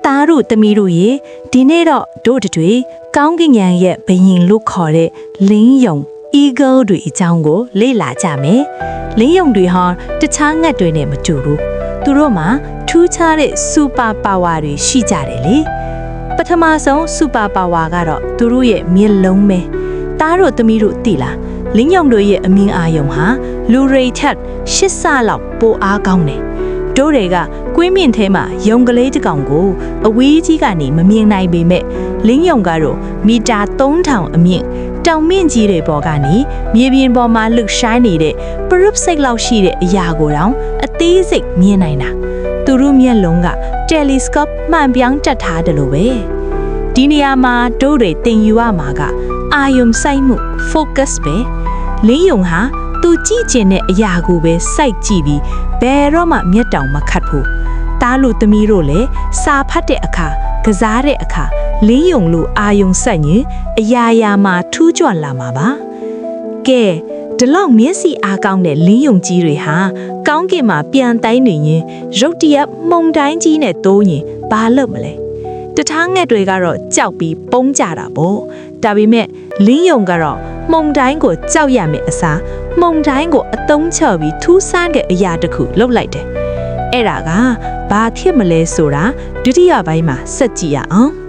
သားတို့သမီးတို့ရေဒီနေ့တော့တို့တွေကောင်းကင်ယံရဲ့ဘယင်လို့ခေါ်တဲ့လင်းယုံ eagle တွေအကြောင်းကိုလေ့လာကြမယ်လင်းယုံတွေဟာတခြားငှက်တွေနဲ့မတူဘူးသူတို့မှာထူးခြားတဲ့ super power တွေရှိကြတယ်လေပထမဆုံး super power ကတော့သူတို့ရဲ့မျက်လုံးပဲသားတို့သမီးတို့သိလားလင်းယုံတို့ရဲ့အမြင်အာရုံဟာလူတွေထက်8ဆလောက်ပိုအားကောင်းတယ်တို့တွေကကွင်းမြင့်ထဲမှာယုံကလေးတစ်ကောင်ကိုအဝေးကြီးကနေမမြင်နိုင်ပေမဲ့လင်းယုံကတော့မီတာ3000အမြင့်တောင်မြင့်ကြီးတွေပေါ်ကနေမြေပြင်ပေါ်မှာလှုပ်ရှားနေတဲ့ပရုပ်စိတ်လောက်ရှိတဲ့အရာကိုတောင်အသေးစိတ်မြင်နိုင်တာသူတို့မျက်လုံးက telescope မှန်ပြောင်းတက်ထားတယ်လို့ပဲဒီနေရာမှာတို့တွေတင်ယူရမှာကအာယုံစိုက်မှု focus ပဲလင်းယုံဟာသူကြည့်ကျင်တဲ့အရာကိုပဲစိုက်ကြည့်ပြီးဘယ်တော့မှမျက်တောင်မခတ်ဘူးတားလို့သမီးတို့လည်းစာဖတ်တဲ့အခါကစားတဲ့အခါလင်းယုံလို့အာယုံစိုက်ရင်အရာရာမှာထူးကြွလာမှာပါကဲဒီလောက်မျက်စိအားကောင်းတဲ့လင်းယုံကြီးတွေဟာကောင်းကင်မှာပြန်တိုင်းနေရင်ရုတ်တရက်မှုန်တိုင်းကြီးနဲ့တိုးရင်ဘာလုပ်မလဲတထားငှက်တွေကတော့ကြောက်ပြီးပုန်းကြတာပေါ့ဒါပေမဲ့လင်းယုံကတော့မှုန်တိုင်းကိုကြောက်ရမယ်အစားမှုန်တိုင်းကိုအသုံးချပြီးထူးဆန်းတဲ့အရာတစ်ခုလုပ်လိုက်တယ်အဲ့ဒါကဘာဖြစ်မလဲဆိုတာဒုတိယပိုင်းမှာဆက်ကြည့်ရအောင်